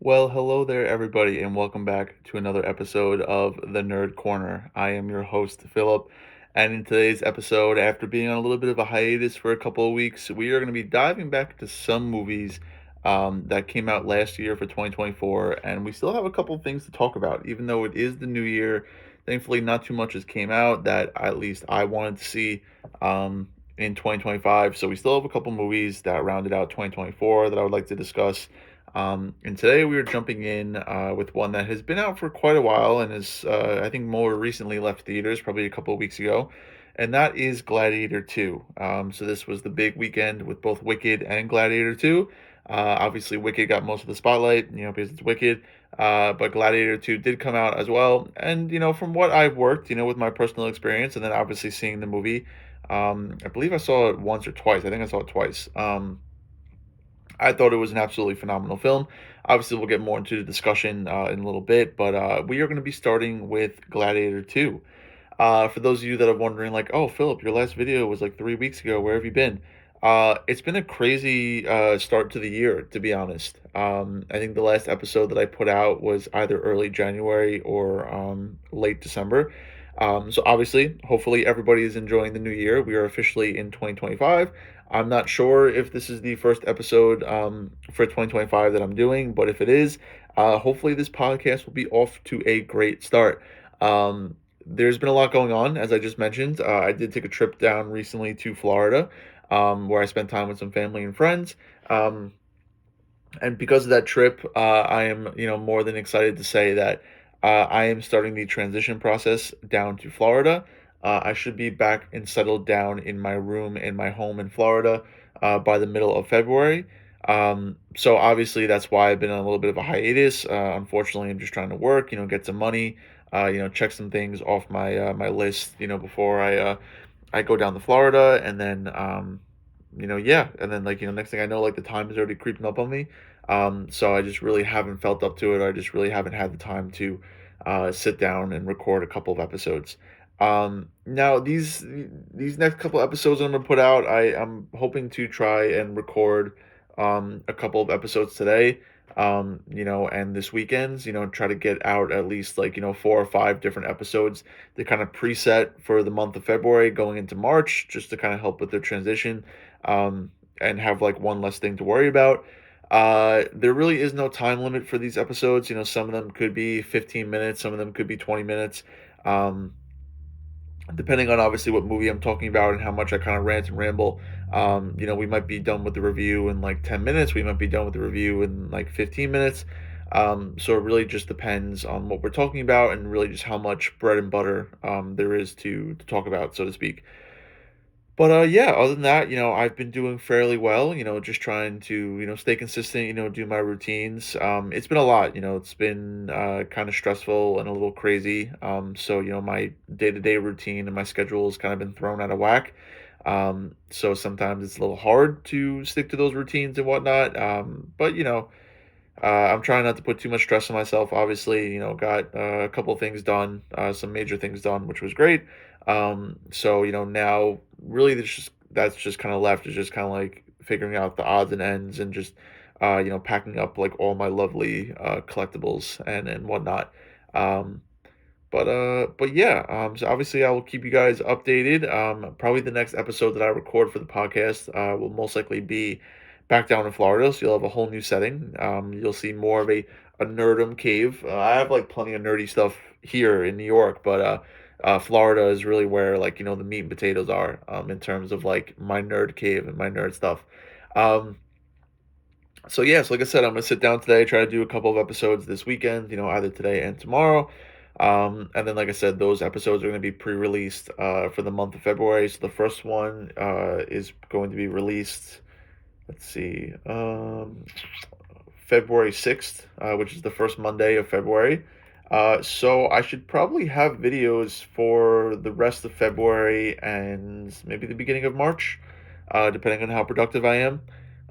Well, hello there, everybody, and welcome back to another episode of The Nerd Corner. I am your host, Philip, and in today's episode, after being on a little bit of a hiatus for a couple of weeks, we are going to be diving back to some movies that came out last year for 2024, and we still have a couple of things to talk about, even though it is the new year. Thankfully, not too much has came out that at least I wanted to see in 2025, so we still have a couple movies that rounded out 2024 that I would like to discuss. And today we are jumping in with one that has been out for quite a while and is, I think, more recently left theaters, probably a couple of weeks ago, and that is Gladiator II. So this was the big weekend with both Wicked and Gladiator II. Obviously, Wicked got most of the spotlight, because it's Wicked, but Gladiator II did come out as well. And, from what I've worked, with my personal experience, and then obviously seeing the movie, I believe I saw it once or twice. I think I saw it twice. I thought it was an absolutely phenomenal film. Obviously, we'll get more into the discussion in a little bit, but we are going to be starting with Gladiator 2. For those of you that are wondering, like, oh, Philip, your last video was like 3 weeks ago. Where have you been? It's been a crazy start to the year, to be honest. I think the last episode that I put out was either early January or late December. So obviously, hopefully everybody is enjoying the new year. We are officially in 2025. I'm not sure if this is the first episode for 2025 that I'm doing, but if it is, hopefully this podcast will be off to a great start. There's been a lot going on, as I just mentioned. I did take a trip down recently to Florida, where I spent time with some family and friends. Um, and because of that trip, I am, more than excited to say that I am starting the transition process down to Florida. I should be back and settled down in my room in my home in Florida by the middle of February. So obviously that's why I've been on a little bit of a hiatus. Unfortunately, I'm just trying to work, get some money, check some things off my list, before I go down to Florida, and then yeah, and then like next thing I know, like the time is already creeping up on me. So I just really haven't felt up to it. I just really haven't had the time to sit down and record a couple of episodes. Now these next couple episodes I'm gonna put out, I'm hoping to try and record a couple of episodes today. And this weekend's, try to get out at least like, 4 or 5 different episodes to kind of preset for the month of February going into March, just to kind of help with the transition, and have like one less thing to worry about. There really is no time limit for these episodes. Some of them could be 15 minutes, some of them could be 20 minutes. Um, Depending on obviously what movie I'm talking about and how much I kind of rant and ramble. We might be done with the review in like 10 minutes. We might be done with the review in like 15 minutes. So it really just depends on what we're talking about and really just how much bread and butter there is to talk about, so to speak. But yeah, other than that, I've been doing fairly well, just trying to, stay consistent, do my routines. It's been a lot, it's been kind of stressful and a little crazy. So, my day-to-day routine and my schedule has kind of been thrown out of whack. So sometimes it's a little hard to stick to those routines and whatnot. But I'm trying not to put too much stress on myself. Obviously, got a couple of things done, some major things done, which was great. So now really that's just kind of left is just kind of like figuring out the odds and ends and just packing up like all my lovely collectibles and whatnot. Um, but yeah, so obviously I will keep you guys updated. Probably the next episode that I record for the podcast will most likely be back down in Florida, so you'll have a whole new setting. You'll see more of a nerdum cave. I have like plenty of nerdy stuff here in New York, but Florida is really where like the meat and potatoes are in terms of like my nerd cave and my nerd stuff. Um, so yeah, so like I said, I'm gonna sit down today, try to do a couple of episodes this weekend, either today and tomorrow. And then like I said, those episodes are gonna be pre-released for the month of February. So the first one is going to be released, let's see, February 6th, which is the first Monday of February. So I should probably have videos for the rest of February and maybe the beginning of March, depending on how productive I am.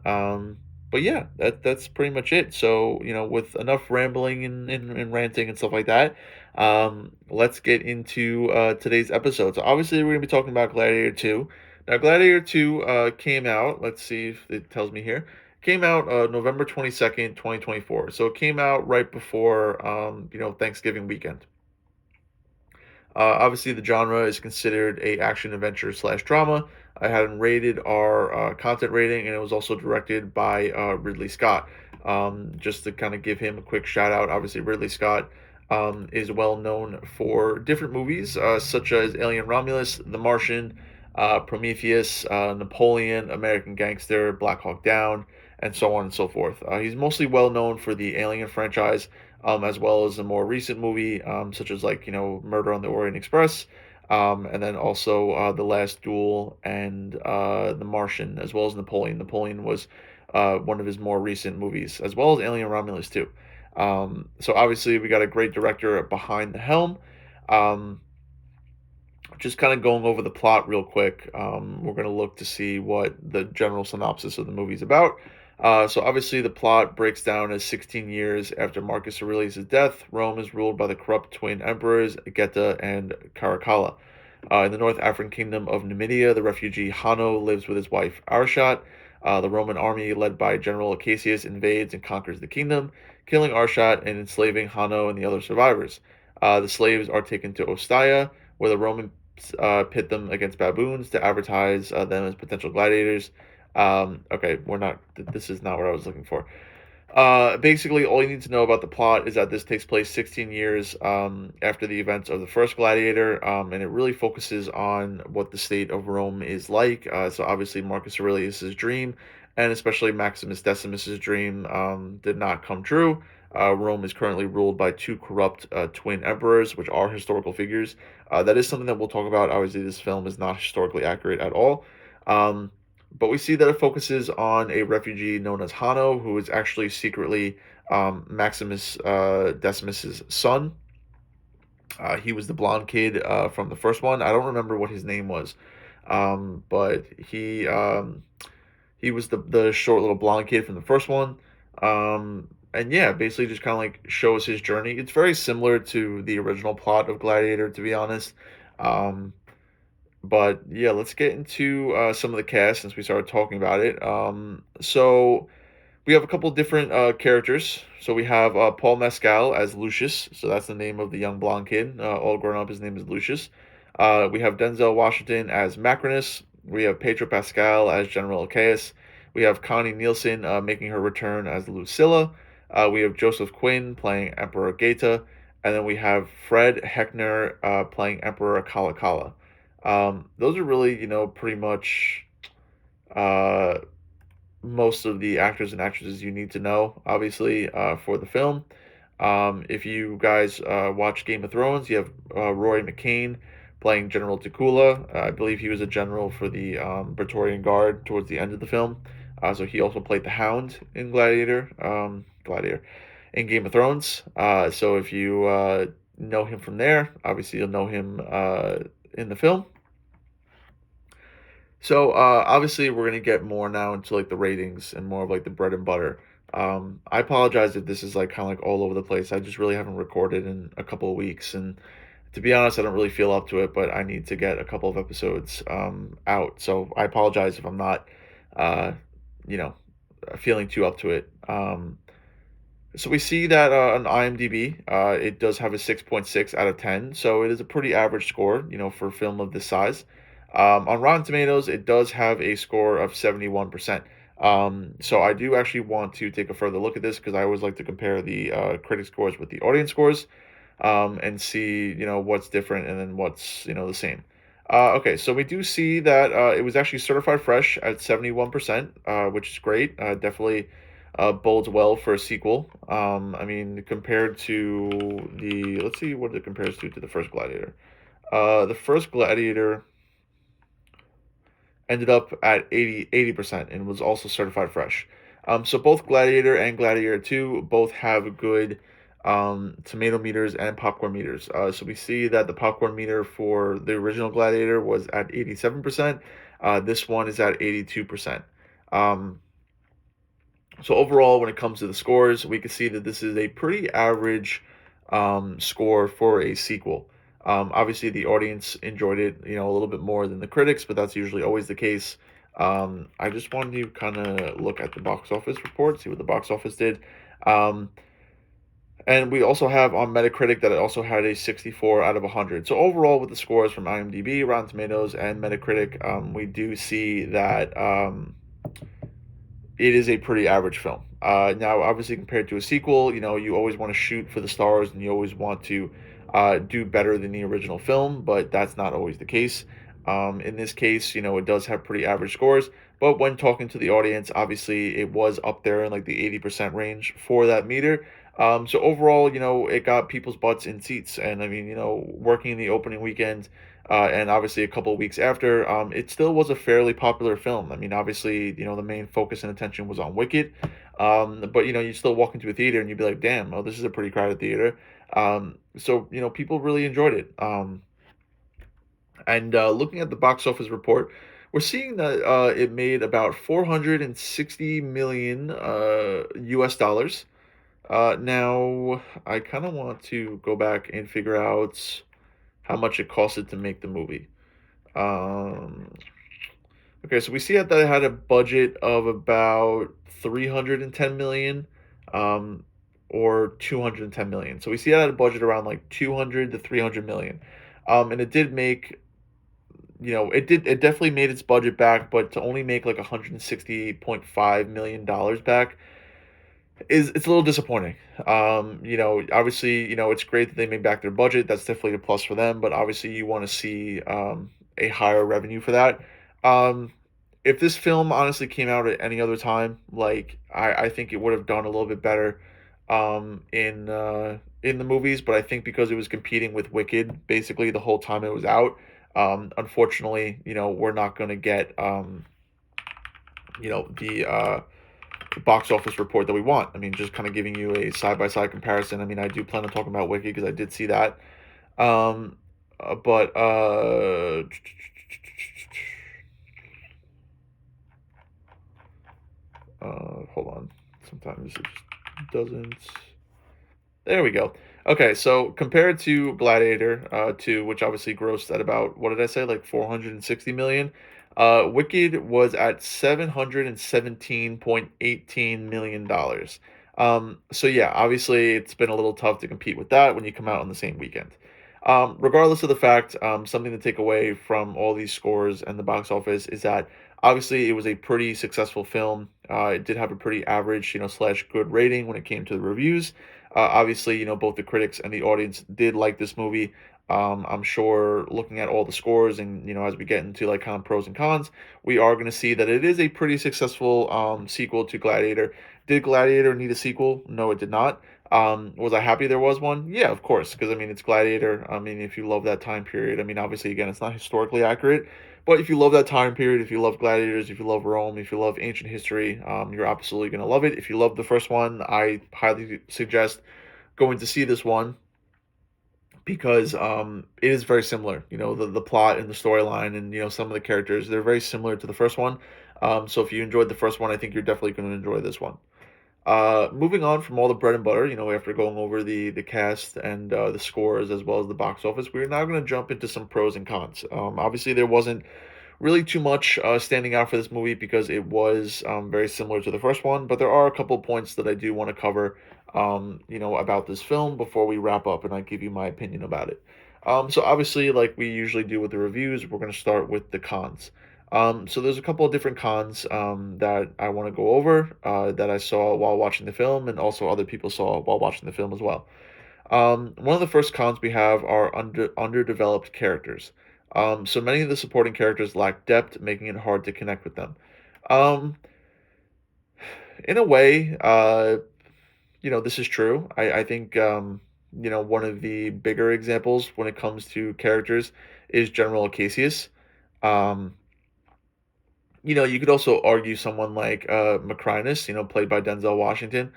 Um, but yeah, that's pretty much it. So, with enough rambling and ranting and stuff like that, let's get into today's episode. So obviously we're gonna be talking about Gladiator 2. Now Gladiator 2 came out, let's see if it tells me here, Came out November 22nd, 2024. So it came out right before Thanksgiving weekend. Obviously, the genre is considered a action adventure slash drama. I had not rated our content rating, and it was also directed by Ridley Scott. Just to kind of give him a quick shout out, obviously Ridley Scott is well known for different movies such as Alien Romulus, The Martian, Prometheus, Napoleon, American Gangster, Black Hawk Down, and so on and so forth. He's mostly well known for the Alien franchise, as well as a more recent movie, such as like Murder on the Orient Express, and then also The Last Duel and The Martian, as well as Napoleon. Napoleon was one of his more recent movies, as well as Alien Romulus too. So obviously we got a great director behind the helm. Um, just kind of going over the plot real quick. We're going to look to see what the general synopsis of the movie is about. So obviously the plot breaks down as 16 years after Marcus Aurelius' death, Rome is ruled by the corrupt twin emperors Geta and Caracalla. In the North African kingdom of Numidia, the refugee Hanno lives with his wife Arshot. The Roman army, led by General Cassius, invades and conquers the kingdom, killing Arshot and enslaving Hanno and the other survivors. The slaves are taken to Ostia, where the Romans pit them against baboons to advertise them as potential gladiators. Okay, we're not. This is not what I was looking for. Basically, all you need to know about the plot is that this takes place 16 years after the events of the first Gladiator, and it really focuses on what the state of Rome is like. So, obviously, Marcus Aurelius's dream, and especially Maximus Decimus's dream, did not come true. Rome is currently ruled by two corrupt twin emperors, which are historical figures. That is something that we'll talk about. Obviously, this film is not historically accurate at all. Um, but we see that it focuses on a refugee known as Hanno, who is actually secretly Maximus Decimus's son. He was the blonde kid from the first one. I don't remember what his name was, but he was the short little blonde kid from the first one. And yeah, basically just kind of like shows his journey. It's very similar to the original plot of Gladiator, to be honest. Um, but yeah, let's get into some of the cast since we started talking about it. So we have a couple different characters. So we have Paul Mescal as Lucius. So that's the name of the young blonde kid. All grown up, his name is Lucius. We have Denzel Washington as Macrinus. We have Pedro Pascal as General Achaeus. We have Connie Nielsen making her return as Lucilla. We have Joseph Quinn playing Emperor Geta. And then we have Fred Heckner playing Emperor Kalakala. Those are really, pretty much uh, most of the actors and actresses you need to know, obviously, for the film. If you guys watch Game of Thrones, you have Roy McCain playing General Takula. I believe he was a general for the Praetorian Guard towards the end of the film. So he also played the Hound in Gladiator, in Game of Thrones. So if you know him from there, obviously you'll know him in the film. So obviously we're gonna get more now into like the ratings and more of like the bread and butter. I apologize if this is like kind of like all over the place. I just really haven't recorded in a couple of weeks, and to be honest, I don't really feel up to it. But I need to get a couple of episodes out, so I apologize if I'm not, uh, you know, feeling too up to it. So we see that on IMDb, it does have a 6.6 out of 10. So it is a pretty average score, for a film of this size. On Rotten Tomatoes, it does have a score of 71%. So I do actually want to take a further look at this because I always like to compare the critic scores with the audience scores, and see, what's different and then what's, the same. Okay, so we do see that it was actually certified fresh at 71%, which is great. Definitely bodes well for a sequel. I mean, compared to let's see what it compares to the first Gladiator. The first Gladiator ended up at 80% and was also certified fresh. So both Gladiator and Gladiator 2 both have good tomato meters and popcorn meters. So we see that the popcorn meter for the original Gladiator was at 87%. This one is at 82%. Um, so overall, when it comes to the scores, we can see that this is a pretty average score for a sequel. Obviously, the audience enjoyed it, a little bit more than the critics, but that's usually always the case. I just wanted to kind of look at the box office report, see what the box office did. Um, and we also have on Metacritic that it also had a 64 out of 100. So overall, with the scores from IMDb, Rotten Tomatoes, and Metacritic, we do see that it is a pretty average film. Now, obviously, compared to a sequel, you always want to shoot for the stars and you always want to do better than the original film, but that's not always the case. In this case, it does have pretty average scores, but when talking to the audience, obviously, it was up there in like the 80% range for that meter. So overall, it got people's butts in seats. And I mean, working in the opening weekend, and obviously a couple of weeks after, it still was a fairly popular film. I mean, obviously, the main focus and attention was on Wicked, but you still walk into a theater and you'd be like, "Damn, oh, this is a pretty crowded theater." So people really enjoyed it. And looking at the box office report, we're seeing that it made about 460 million U.S. dollars. Now, I kind of want to go back and figure out how much it costed to make the movie. Um, okay, so we see that it had a budget of about 310 million, or 210 million. So we see that it had a budget around like 200 to 300 million. And it did make, it definitely made its budget back, but to only make like 160.5 million dollars back is it's a little disappointing. Obviously, it's great that they made back their budget. That's definitely a plus for them, but obviously you want to see a higher revenue for that. Um, if this film honestly came out at any other time, like I think it would have done a little bit better in the movies, but I think because it was competing with Wicked basically the whole time it was out, unfortunately, we're not going to get the box office report that we want. I mean, just kind of giving you a side by side comparison. I mean, I do plan on talking about Wicked because I did see that. Um, but hold on. Sometimes it just doesn't. There we go. Okay, so compared to Gladiator 2, which obviously grossed at about, what did I say, like 460 million, Wicked was at 717.18 million dollars. So yeah, obviously it's been a little tough to compete with that when you come out on the same weekend. Regardless of the fact, something to take away from all these scores and the box office is that obviously it was a pretty successful film. It did have a pretty average, slash good rating when it came to the reviews. Obviously, both the critics and the audience did like this movie. I'm sure looking at all the scores and, as we get into like kind of pros and cons, we are going to see that it is a pretty successful sequel to Gladiator. Did Gladiator need a sequel? No, it did not. Was I happy there was one? Yeah, of course, because I mean, it's Gladiator. I mean, if you love that time period, I mean, obviously, again, it's not historically accurate, but if you love that time period, if you love gladiators, if you love Rome, if you love ancient history, you're absolutely going to love it. If you love the first one, I highly suggest going to see this one because it is very similar. The plot and the storyline and some of the characters, they're very similar to the first one. So if you enjoyed the first one, I think you're definitely going to enjoy this one. Moving on from all the bread and butter, after going over the cast and the scores as well as the box office, we're now going to jump into some pros and cons. Obviously, there wasn't really too much standing out for this movie because it was very similar to the first one, but there are a couple points that I do want to cover, about this film before we wrap up and I give you my opinion about it. So obviously, like we usually do with the reviews, we're going to start with the cons. So there's a couple of different cons that I want to go over that I saw while watching the film, and also other people saw while watching the film as well. One of the first cons we have are underdeveloped characters. So many of the supporting characters lack depth, making it hard to connect with them. Um, in a way, this is true. I think, one of the bigger examples when it comes to characters is General Acacius. Um, you could also argue someone like Macrinus, played by Denzel Washington.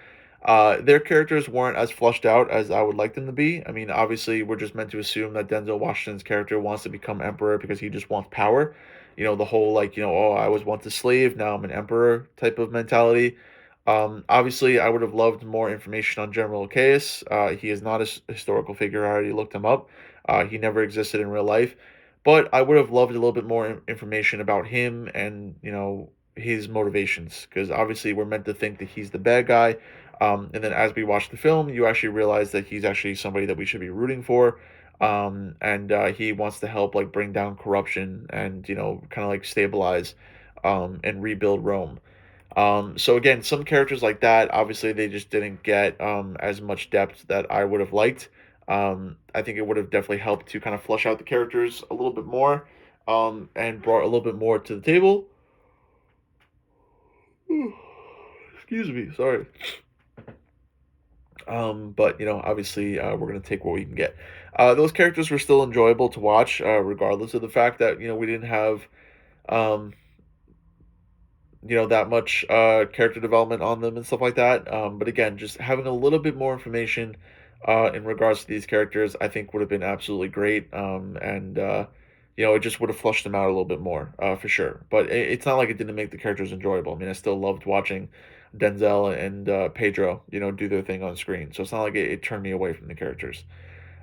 Their characters weren't as flushed out as I would like them to be. I mean, obviously, we're just meant to assume that Denzel Washington's character wants to become emperor because he just wants power. The whole like, oh, I was once a slave, now I'm an emperor type of mentality. Obviously, I would have loved more information on General Caius. He is not a historical figure. I already looked him up. He never existed in real life. But I would have loved a little bit more information about him and, his motivations, because obviously we're meant to think that he's the bad guy. And then as we watch the film, you actually realize that he's actually somebody that we should be rooting for. And he wants to help like bring down corruption and, kind of like stabilize and rebuild Rome. So again, some characters like that, obviously they just didn't get as much depth that I would have liked. I think it would have definitely helped to kind of flesh out the characters a little bit more, and brought a little bit more to the table. Excuse me, sorry. But obviously, we're gonna take what we can get. Those characters were still enjoyable to watch, regardless of the fact that we didn't have um, that much character development on them and stuff like that. But again, just having a little bit more information in regards to these characters, I think would have been absolutely great. And it just would have flushed them out a little bit more, for sure. But it's not like it didn't make the characters enjoyable. I mean, I still loved watching Denzel and Pedro, do their thing on screen. So it's not like it turned me away from the characters.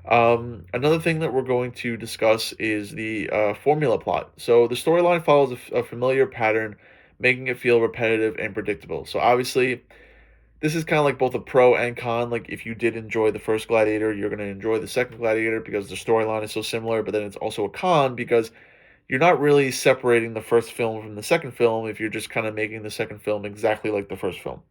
Another thing that we're going to discuss is the formula plot. So the storyline follows a familiar pattern, making it feel repetitive and predictable. So obviously, this is kind of like both a pro and con. Like if you did enjoy the first Gladiator, you're going to enjoy the second Gladiator because the storyline is so similar. But then it's also a con because you're not really separating the first film from the second film if you're just kind of making the second film exactly like the first film.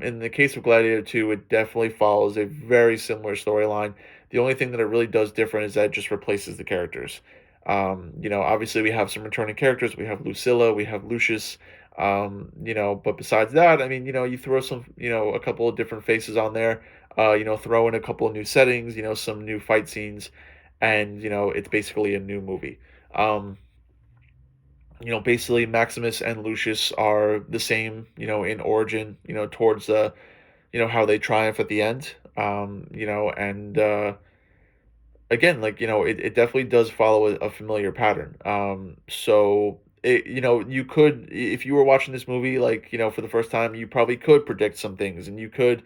In the case of Gladiator 2, it definitely follows a very similar storyline. The only thing that it really does different is that it just replaces the characters. Obviously we have some returning characters. We have Lucilla, we have Lucius. But besides that, I mean, you throw some, a couple of different faces on there. Throw in a couple of new settings. Some new fight scenes, and it's basically a new movie. Um, Basically Maximus and Lucius are the same, in origin, towards how they triumph at the end. And again, like, it definitely does follow a familiar pattern. So you could, if you were watching this movie, like, for the first time, you probably could predict some things and you could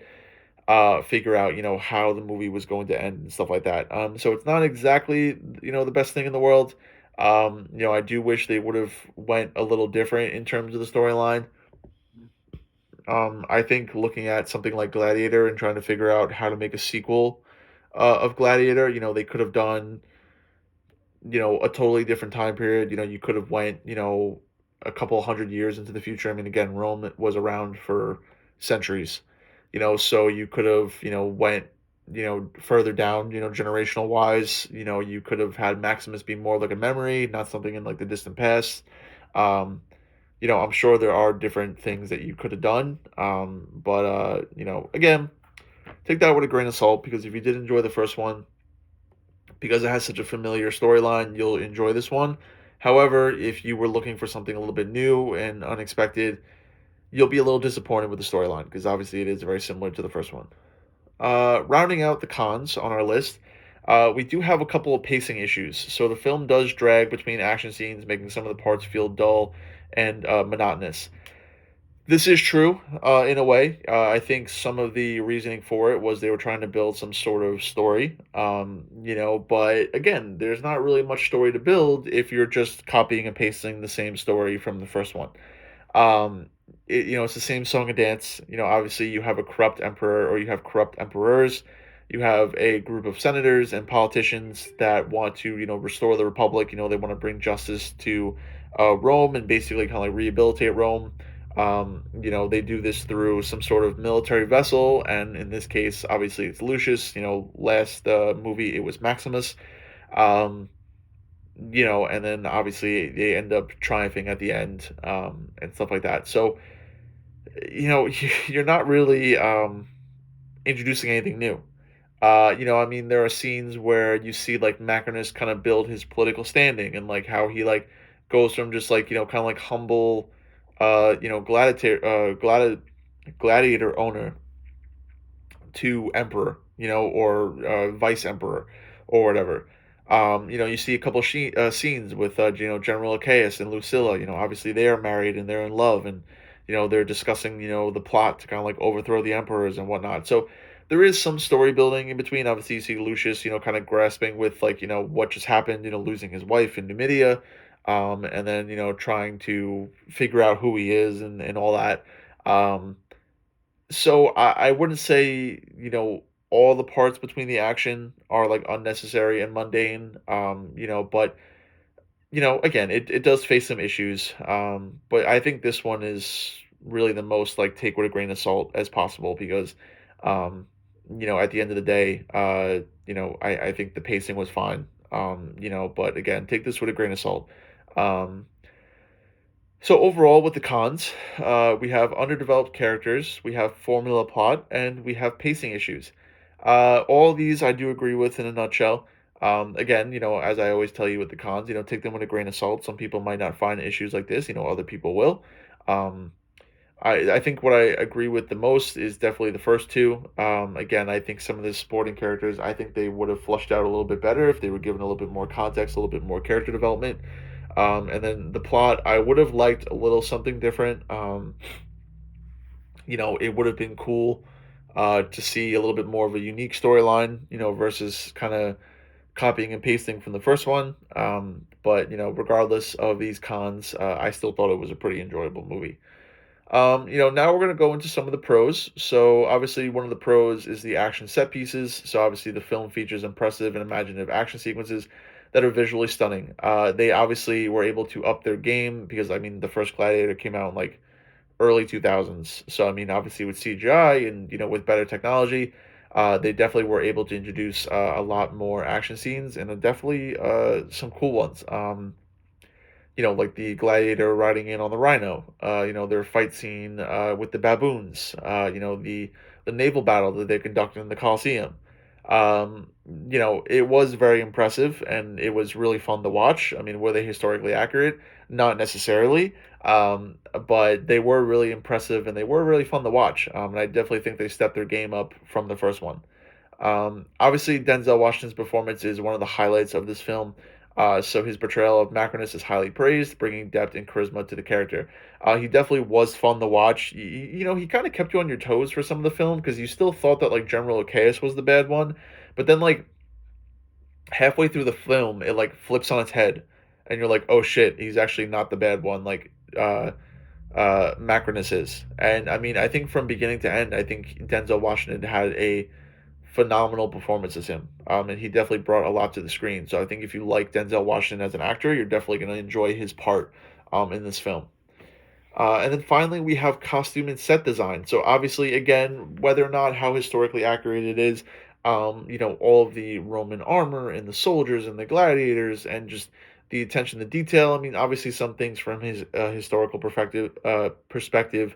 figure out, how the movie was going to end and stuff like that. So it's not exactly, the best thing in the world. I do wish they would have went a little different in terms of the storyline. I think looking at something like Gladiator and trying to figure out how to make a sequel of Gladiator, they could have done, a totally different time period. You could have went, a couple hundred years into the future. I mean, again, Rome was around for centuries, so you could have, went, further down, generational wise. You could have had Maximus be more like a memory, not something in like the distant past. Um, I'm sure there are different things that you could have done. But again, take that with a grain of salt because if you did enjoy the first one, because it has such a familiar storyline, you'll enjoy this one. However, if you were looking for something a little bit new and unexpected, you'll be a little disappointed with the storyline because obviously it is very similar to the first one. Rounding out the cons on our list, we do have a couple of pacing issues. So the film does drag between action scenes, making some of the parts feel dull and monotonous. This is true, in a way. I think some of the reasoning for it was they were trying to build some sort of story, but again, there's not really much story to build if you're just copying and pasting the same story from the first one. Um, it's the same song and dance. Obviously, you have a corrupt emperor or you have corrupt emperors. You have a group of senators and politicians that want to, restore the republic. They want to bring justice to Rome and basically kind of like rehabilitate Rome. They do this through some sort of military vessel, and in this case, obviously, it's Lucius. Last movie it was Maximus. Um, and then obviously they end up triumphing at the end, and stuff like that. So, you're not really introducing anything new. I mean, there are scenes where you see like Macronus kind of build his political standing and like how he like goes from just like kind of like humble, gladiator owner to emperor, or vice emperor or whatever. You see a couple scenes with General Achaeus and Lucilla. Obviously they are married and they're in love, and they're discussing the plot to kind of like overthrow the emperors and whatnot. So There is some story building in between. Obviously, you see Lucius, kind of grasping with like, what just happened, losing his wife in Numidia, and then, trying to figure out who he is and all that. Um, so I wouldn't say, all the parts between the action are like unnecessary and mundane. But again, it does face some issues. But I think this one is really the most like take with a grain of salt as possible because, um, at the end of the day, I think the pacing was fine. But again, take this with a grain of salt. Um, so overall, with the cons, we have underdeveloped characters, we have formula plot, and we have pacing issues. All these I do agree with in a nutshell. Again, as I always tell you with the cons, take them with a grain of salt. Some people might not find issues like this, other people will. Um, I think what I agree with the most is definitely the first two. Again, I think some of the supporting characters, I think they would have flushed out a little bit better if they were given a little bit more context, a little bit more character development. And then the plot, I would have liked a little something different. It would have been cool to see a little bit more of a unique storyline, versus kind of copying and pasting from the first one. But regardless of these cons, I still thought it was a pretty enjoyable movie. Now we're going to go into some of the pros. So, obviously, one of the pros is the action set pieces. So, obviously, the film features impressive and imaginative action sequences that are visually stunning. They obviously were able to up their game because, I mean, the first Gladiator came out in like early 2000s. So, I mean, obviously, with CGI and, with better technology, they definitely were able to introduce a lot more action scenes and definitely some cool ones. Like the gladiator riding in on the rhino, their fight scene with the baboons, the naval battle that they conducted in the Colosseum. It was very impressive and it was really fun to watch. I mean, were they historically accurate? Not necessarily, but they were really impressive and they were really fun to watch. And I definitely think they stepped their game up from the first one. Obviously, Denzel Washington's performance is one of the highlights of this film. So his portrayal of Macronus is highly praised, bringing depth and charisma to the character. He definitely was fun to watch. He kind of kept you on your toes for some of the film because you still thought that like General Chaos was the bad one, but then like halfway through the film, it like flips on its head, and you're like, oh shit, he's actually not the bad one. Like Macronus is. And I mean, I think from beginning to end, I think Denzel Washington had a phenomenal performance as him. And he definitely brought a lot to the screen. So I think if you like Denzel Washington as an actor, you're definitely going to enjoy his part in this film. And then finally, we have costume and set design. So obviously, again, whether or not how historically accurate it is, all of the Roman armor and the soldiers and the gladiators and just the attention to detail. I mean, obviously, some things from his historical perspective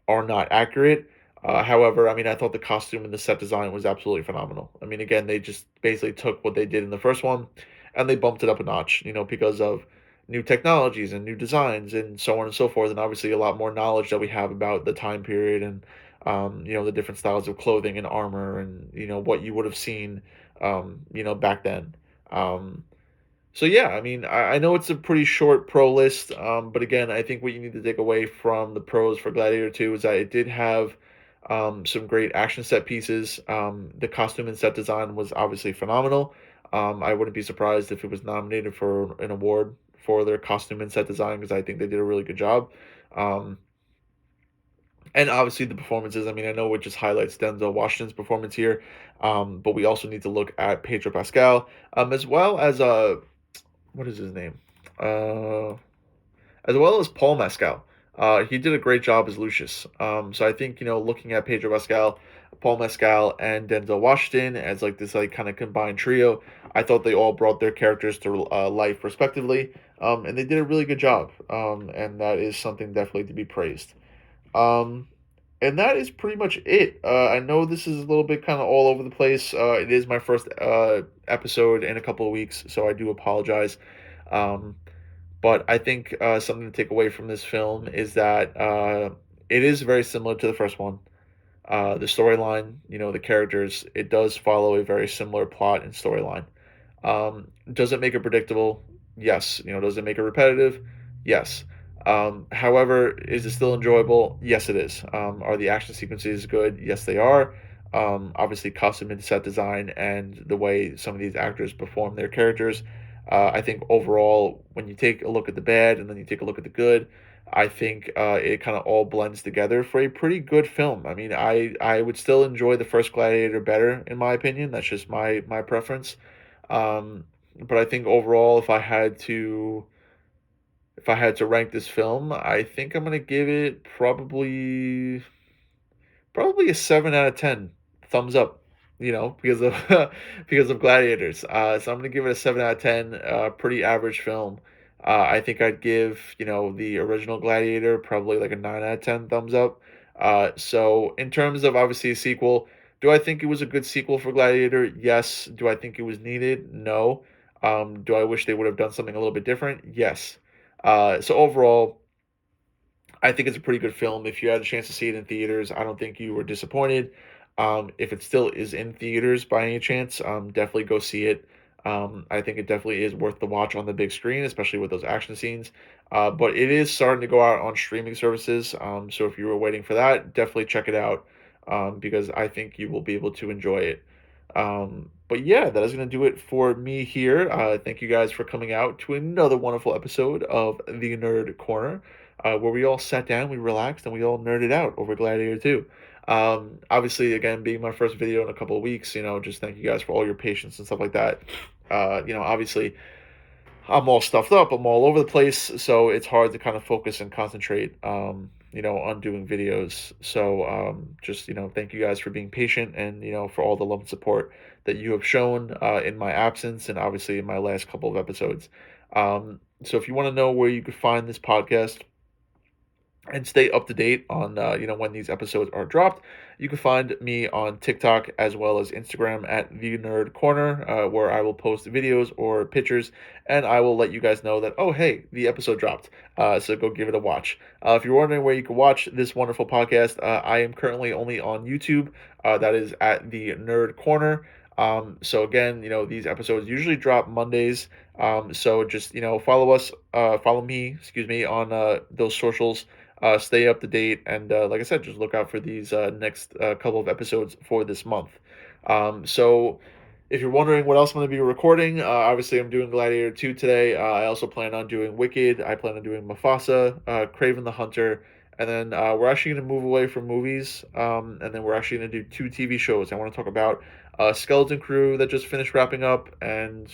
are not accurate. However, I mean, I thought the costume and the set design was absolutely phenomenal. I mean, again, they just basically took what they did in the first one and they bumped it up a notch, because of new technologies and new designs and so on and so forth. And obviously, a lot more knowledge that we have about the time period and, the different styles of clothing and armor and, what you would have seen, back then. Um, so yeah, I mean, I know it's a pretty short pro list, but again, I think what you need to take away from the pros for Gladiator 2 is that it did have some great action set pieces. The costume and set design was obviously phenomenal. I wouldn't be surprised if it was nominated for an award for their costume and set design because I think they did a really good job. Um, and obviously the performances. I mean, I know it just highlights Denzel Washington's performance here, but we also need to look at Pedro Pascal, as well as what is his name? Uh, as well as Paul Mescal. He did a great job as Lucius. So I think looking at Pedro Pascal, Paul Mescal, and Denzel Washington as like this like kind of combined trio, I thought they all brought their characters to life respectively, and they did a really good job. And that is something definitely to be praised. Um, and that is pretty much it. I know this is a little bit kind of all over the place. It is my first episode in a couple of weeks, so I do apologize. Um, but I think something to take away from this film is that it is very similar to the first one. The storyline, the characters, it does follow a very similar plot and storyline. Does it make it predictable? Yes. Does it make it repetitive? Yes. However, is it still enjoyable? Yes, it is. Are the action sequences good? Yes, they are. Obviously, custom and set design and the way some of these actors perform their characters. I think overall, when you take a look at the bad and then you take a look at the good, I think it kind of all blends together for a pretty good film. I mean, I would still enjoy the first Gladiator better, in my opinion. That's just my preference. Um, but I think overall, if I had to rank this film, I think I'm gonna give it probably a 7 out of 10. Thumbs up, because of because of Gladiators. So I'm gonna give it a 7 out of 10. Pretty average film. I think I'd give, the original Gladiator probably like a 9 out of 10 thumbs up. So in terms of obviously a sequel, do I think it was a good sequel for Gladiator? Yes. Do I think it was needed? No. Do I wish they would have done something a little bit different? Yes. So overall, I think it's a pretty good film. If you had a chance to see it in theaters, I don't think you were disappointed. If it still is in theaters by any chance, definitely go see it. I think it definitely is worth the watch on the big screen, especially with those action scenes. But it is starting to go out on streaming services. So if you were waiting for that, definitely check it out, because I think you will be able to enjoy it. But yeah, that is going to do it for me here. Thank you guys for coming out to another wonderful episode of The Nerd Corner, where we all sat down, we relaxed, and we all nerded out over Gladiator 2. Obviously, again, being my first video in a couple of weeks, just thank you guys for all your patience and stuff like that. Obviously, I'm all stuffed up. I'm all over the place, so it's hard to kind of focus and concentrate, on doing videos. So, just thank you guys for being patient and for all the love and support that you have shown in my absence and obviously in my last couple of episodes. So, if you want to know where you could find this podcast and stay up to date on when these episodes are dropped, you can find me on TikTok as well as Instagram at the Nerd Corner, where I will post videos or pictures, and I will let you guys know that, oh hey, the episode dropped. So go give it a watch. If you're wondering where you can watch this wonderful podcast, I am currently only on YouTube. That is at the Nerd Corner. So again, these episodes usually drop Mondays. So just follow me, excuse me, on those socials. Stay up to date, and like I said, just look out for these next couple of episodes for this month. So if you're wondering what else I'm going to be recording, obviously I'm doing Gladiator 2 today. I also plan on doing Wicked. I plan on doing Mufasa, Craven the Hunter, and then we're actually going to move away from movies, and then we're actually going to do two TV shows. I want to talk about Skeleton Crew that just finished wrapping up, and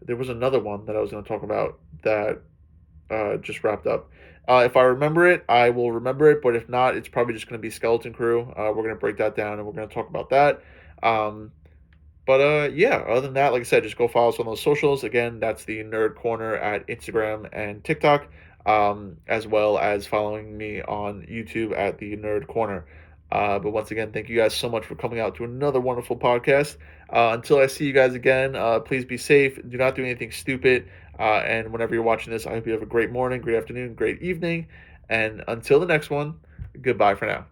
there was another one that I was going to talk about that just wrapped up. If I remember it, I will remember it, but if not, it's probably just going to be Skeleton Crew. We're going to break that down and we're going to talk about that. Um, but yeah, other than that, like I said, just go follow us on those socials. Again, that's the Nerd Corner at Instagram and TikTok, as well as following me on YouTube at the Nerd Corner. But once again, thank you guys so much for coming out to another wonderful podcast. Until I see you guys again, please be safe. Do not do anything stupid. And whenever you're watching this, I hope you have a great morning, great afternoon, great evening. And until the next one, goodbye for now.